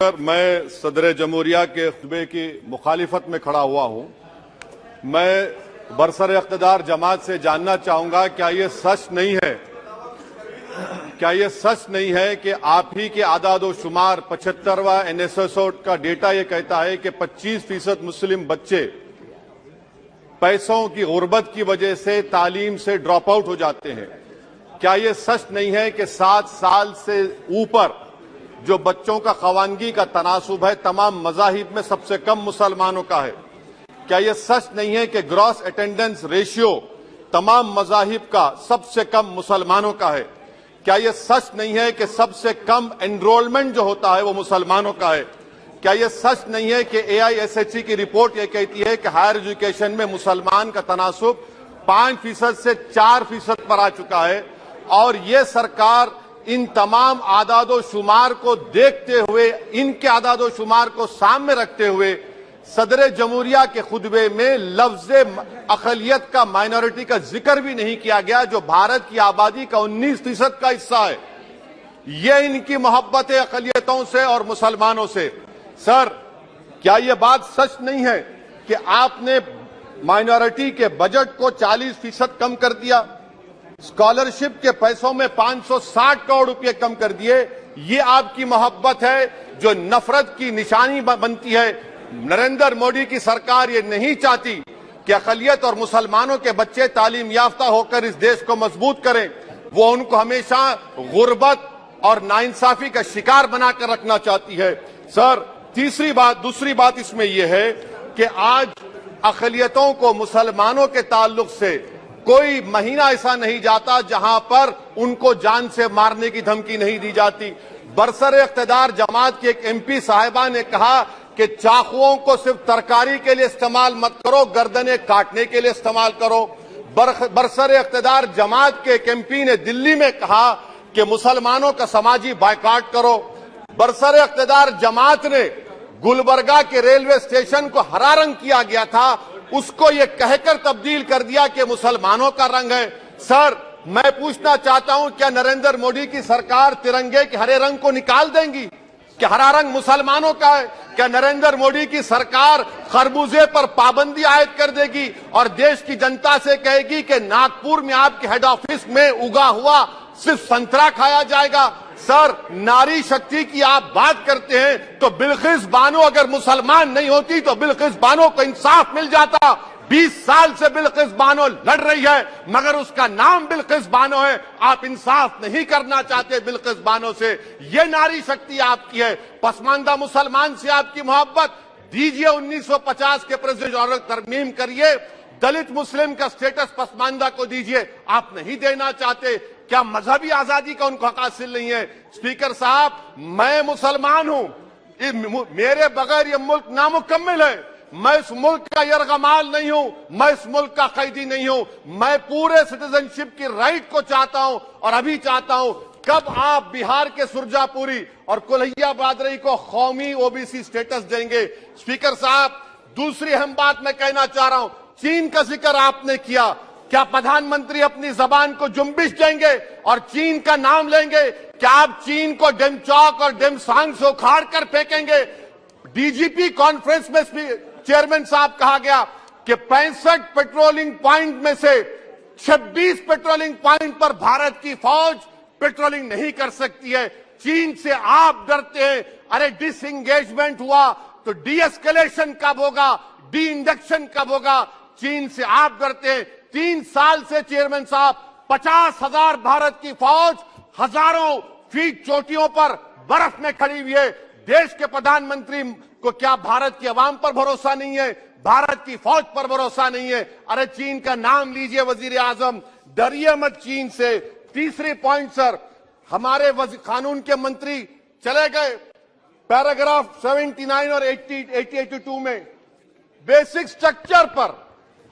मैं सदर जमहूरिया के खुतबे की मुखालिफत में खड़ा हुआ हूं। मैं बरसर इख्तिदार जमात से जानना चाहूंगा, क्या ये सच नहीं है कि आप ही के आदाद शुमार 75वां NSSO का डेटा ये कहता है कि 25% मुस्लिम बच्चे पैसों की गुर्बत की वजह से तालीम से ड्रॉप आउट हो जाते हैं। क्या ये सच नहीं है कि 7 साल से ऊपर जो बच्चों का खवानगी का तनासुब है तमाम मज़ाहिब में सबसे कम मुसलमानों का है? क्या यह सच नहीं है कि ग्रॉस अटेंडेंस रेशियो तमाम मज़ाहिब का सबसे कम मुसलमानों का है? क्या यह सच नहीं है कि सबसे कम एनरोलमेंट जो होता है वो मुसलमानों का है? क्या यह सच नहीं है कि AISHE की रिपोर्ट यह कहती है कि हायर एजुकेशन में मुसलमान का तनासुब 5% से 4% पर आ चुका है? और ये सरकार इन तमाम आदादो शुमार को देखते हुए, इनके आदादो शुमार को सामने रखते हुए सदर जमहूरिया के खुतबे में लफ्ज अकलियत का, माइनॉरिटी का जिक्र भी नहीं किया गया, जो भारत की आबादी का 19% का हिस्सा है। ये इनकी मोहब्बत है अकलियतों से और मुसलमानों से। सर, क्या यह बात सच नहीं है कि आपने माइनॉरिटी के बजट को 40% कम कर दिया, स्कॉलरशिप के पैसों में 560 करोड़ रुपए कम कर दिए? ये आपकी मोहब्बत है जो नफरत की निशानी बनती है। नरेंद्र मोदी की सरकार ये नहीं चाहती कि अक़लियत और मुसलमानों के बच्चे तालीम याफ्ता होकर इस देश को मजबूत करें। वो उनको हमेशा गुर्बत और नाइंसाफी का शिकार बनाकर रखना चाहती है। सर, दूसरी बात इसमें यह है कि आज अक़लियतों को मुसलमानों के ताल्लुक से कोई महीना ऐसा नहीं जाता जहां पर उनको जान से मारने की धमकी नहीं दी जाती। बरसर इख्तिदार जमात की एक MP साहिबा ने कहा कि चाकुओं को सिर्फ तरकारी के लिए इस्तेमाल मत करो, गर्दनें काटने के लिए इस्तेमाल करो। बरसर इख्तिदार जमात के एक MP ने दिल्ली में कहा कि मुसलमानों का समाजी बायकॉट करो। बरसर इख्तिदार जमात ने गुलबर्गा के रेलवे स्टेशन को हरा रंग किया गया था, उसको ये कहकर तब्दील कर दिया कि मुसलमानों का रंग है। सर, मैं पूछना चाहता हूं, क्या नरेंद्र मोदी की सरकार तिरंगे के हरे रंग को निकाल देंगी? क्या हरा रंग मुसलमानों का है? क्या नरेंद्र मोदी की सरकार खरबूजे पर पाबंदी आयद कर देगी और देश की जनता से कहेगी कि नागपुर में आपके हेड ऑफिस में उगा हुआ सिर्फ संतरा खाया जाएगा? सर, नारी शक्ति की आप बात करते हैं तो बिल्किस बानो अगर मुसलमान नहीं होती तो बिल्किस बानो को इंसाफ मिल जाता। 20 साल से बिल्किस बानो लड़ रही है मगर उसका नाम बिल्किस बानो है। आप इंसाफ नहीं करना चाहते बिल्किस बानो से। ये नारी शक्ति आपकी है। पसमानदा मुसलमान से आपकी मोहब्बत, दीजिए 1950 के प्रेसिडेंट ऑर्डर तरमीम करिए, दलित मुस्लिम का स्टेटस पसमानदा को दीजिए। आप नहीं देना चाहते। क्या मजहबी आजादी का उनको हक हासिल नहीं है? स्पीकर साहब, मैं मुसलमान हूं, मेरे बगैर ये मुल्क नामुकम्मल है। मैं इस मुल्क का यरगमाल नहीं हूं, मैं इस मुल्क का कैदी नहीं हूं। मैं पूरे सिटीजनशिप की राइट को चाहता हूं और अभी चाहता हूं। कब आप बिहार के सुरजापुरी और कुल्हिया बादरी को कौमी OBC स्टेटस देंगे? स्पीकर साहब, दूसरी अहम बात मैं कहना चाह रहा हूं, चीन का जिक्र आपने किया। क्या प्रधानमंत्री अपनी जबान को जुम्बिश देंगे और चीन का नाम लेंगे? क्या आप चीन को डेमचौक और डेमसांग से उखाड़ कर फेंकेंगे? DGP कॉन्फ्रेंस में चेयरमैन साहब कहा गया कि 65 पेट्रोलिंग पॉइंट में से 26 पेट्रोलिंग पॉइंट पर भारत की फौज पेट्रोलिंग नहीं कर सकती है। चीन से आप डरते हैं। अरे, डिसएंगेजमेंट हुआ तो डी-एस्केलेशन कब होगा? डी इंडक्शन कब होगा? चीन से आप डरते हैं। 3 साल से चेयरमैन साहब 50,000 भारत की फौज हजारों फीट चोटियों पर बर्फ में खड़ी हुई है। देश के प्रधानमंत्री को क्या भारत की आवाम पर भरोसा नहीं है? भारत की फौज पर भरोसा नहीं है? अरे, चीन का नाम लीजिए वजीर आजम, डरिए मत चीन से। तीसरी पॉइंट सर, हमारे कानून के मंत्री चले गए। पैराग्राफ 79 और 82 में बेसिक स्ट्रक्चर पर,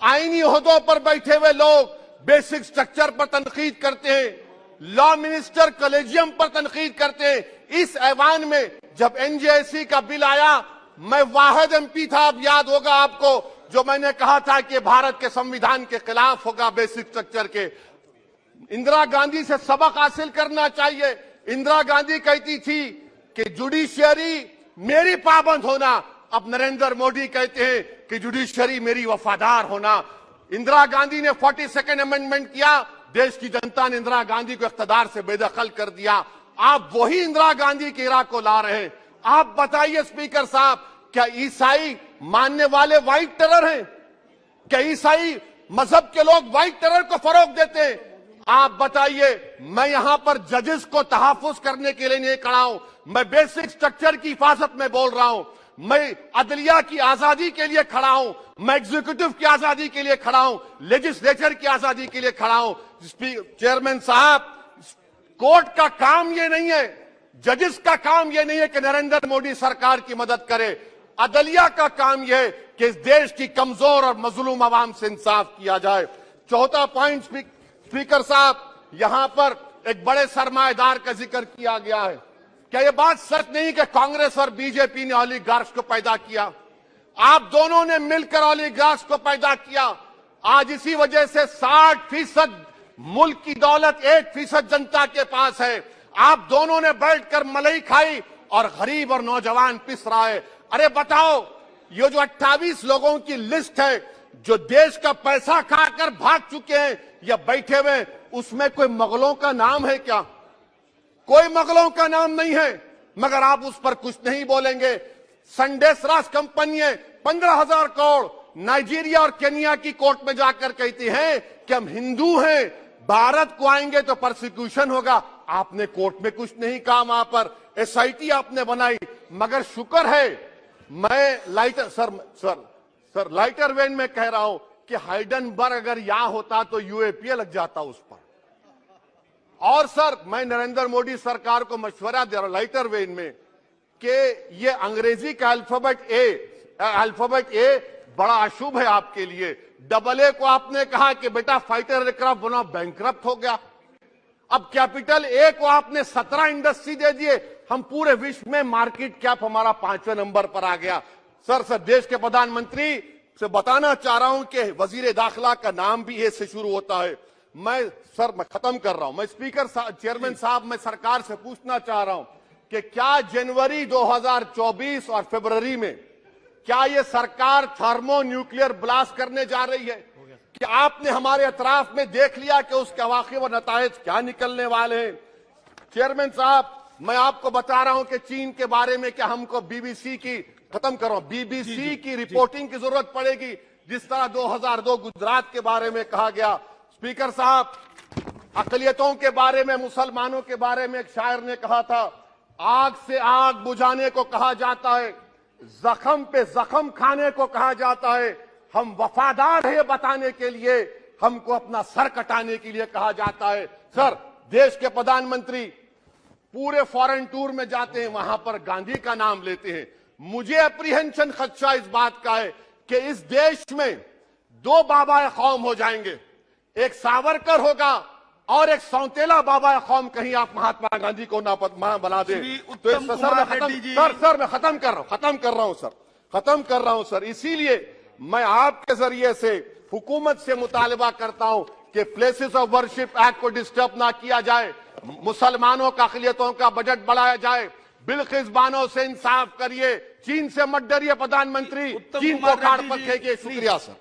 आईनी ओहदों पर बैठे हुए लोग बेसिक स्ट्रक्चर पर तनकीद करते हैं, लॉ मिनिस्टर कॉलेजियम पर तनकीद करते हैं। इस ऐवान में जब NJSE का बिल आया, मैं वाहिद MP था, अब याद होगा आपको, जो मैंने कहा था कि भारत के संविधान के खिलाफ होगा बेसिक स्ट्रक्चर के। इंदिरा गांधी से सबक हासिल करना चाहिए। इंदिरा गांधी कहती थी कि जुडिशियरी मेरी पाबंद होना। अब नरेंद्र मोदी कहते हैं कि जुडिशरी मेरी वफादार होना। इंदिरा गांधी ने 42nd अमेंडमेंट किया, देश की जनता ने इंदिरा गांधी को इख्तियार से बेदखल कर दिया। आप वही इंदिरा गांधी के इराक को ला रहे हैं। आप बताइए स्पीकर साहब, क्या ईसाई मानने वाले व्हाइट टेरर हैं? क्या ईसाई मजहब के लोग व्हाइट टेरर को फरोग देते हैं? आप बताइए। मैं यहां पर जजेस को तहफुज करने के लिए नहीं खड़ा हूं, मैं बेसिक स्ट्रक्चर की हिफाजत में बोल रहा हूं। मैं अदलिया की आजादी के लिए खड़ा हूं, मैं एग्जीक्यूटिव की आजादी के लिए खड़ा हूं, लेजिस्लेचर की आजादी के लिए खड़ा हूं। चेयरमैन साहब, कोर्ट का काम यह नहीं है, जजेस का काम यह नहीं है कि नरेंद्र मोदी सरकार की मदद करे। अदलिया का काम यह है कि इस देश की कमजोर और मजलूम आवाम से इंसाफ किया जाए। चौथा पॉइंट स्पीकर साहब, यहां पर एक बड़े सरमाएदार का जिक्र किया गया है। क्या यह बात सच नहीं कि कांग्रेस और बीजेपी ने ओलिगार्क्स को पैदा किया? आप दोनों ने मिलकर ओलिगार्क्स को पैदा किया। आज इसी वजह से 60% मुल्क की दौलत 1% जनता के पास है। आप दोनों ने बैठकर मलाई खाई और गरीब और नौजवान पिस रहा है। अरे बताओ, ये जो 28 लोगों की लिस्ट है जो देश का पैसा खाकर भाग चुके हैं या बैठे हुए, उसमें कोई मुगलों का नाम है क्या? कोई मुगलों का नाम नहीं है, मगर आप उस पर कुछ नहीं बोलेंगे। संडेस राज कंपनी 15,000 करोड़ नाइजीरिया और केनिया की कोर्ट में जाकर कहती है कि हम हिंदू हैं, भारत को आएंगे तो प्रोसिक्यूशन होगा। आपने कोर्ट में कुछ नहीं कहा, वहां पर एसआईटी आपने बनाई। मगर शुक्र है, मैं लाइटर वेन में कह रहा हूं कि हाइडेनबर्ग अगर यहां होता तो यूएपीए लग जाता उस पर। और सर, मैं नरेंद्र मोदी सरकार को मशवरा दे रहा हूं लाइटर वेन में कि ये अंग्रेजी का अल्फाबेट ए बड़ा अशुभ है आपके लिए। AA को आपने कहा कि बेटा फाइटर एयरक्राफ्ट बनाओ, बैंकरप्ट हो गया। अब कैपिटल ए को आपने 17 इंडस्ट्री दे दिए, हम पूरे विश्व में मार्केट कैप हमारा 5वें नंबर पर आ गया। सर, देश के प्रधानमंत्री से बताना चाह रहा हूं कि वजीर दाखिला का नाम भी ए से शुरू होता है। मैं खत्म कर रहा हूं। मैं चेयरमैन साहब, मैं सरकार से पूछना चाह रहा हूं कि क्या जनवरी 2024 और फरवरी में क्या ये सरकार थर्मो न्यूक्लियर ब्लास्ट करने जा रही है? कि आपने हमारे अतराफ में देख लिया कि उसके वाक़िब और नतायज क्या निकलने वाले हैं? चेयरमैन साहब, मैं आपको बता रहा हूं कि चीन के बारे में क्या हमको बीबीसी की रिपोर्टिंग की जरूरत पड़ेगी, जिस तरह 2002 गुजरात के बारे में कहा गया। स्पीकर साहब, अकलियतों के बारे में, मुसलमानों के बारे में एक शायर ने कहा था, आग से आग बुझाने को कहा जाता है, जख्म पे जख्म खाने को कहा जाता है। हम वफादार है बताने के लिए, हमको अपना सर कटाने के लिए कहा जाता है। सर, देश के प्रधानमंत्री पूरे फॉरेन टूर में जाते हैं, वहां पर गांधी का नाम लेते हैं। मुझे अप्रीहेंशन, खदशा इस बात का है कि इस देश में 2 बाबा कौम हो जाएंगे, एक सावरकर होगा और एक सौतेला बाबा कौम। कहीं आप महात्मा गांधी को ना बना दे तो सर मैं खत्म कर रहा हूं सर। इसीलिए मैं आपके जरिए से हुकूमत से मुतालबा करता हूं कि प्लेसेस ऑफ वर्शिप एक्ट को डिस्टर्ब ना किया जाए, मुसलमानों का अक़लियतों का बजट बढ़ाया जाए, बिल्किस बानो से इंसाफ करिए, चीन से मत डरिए प्रधानमंत्री, चीन को काट पर फेंकिए। शुक्रिया सर।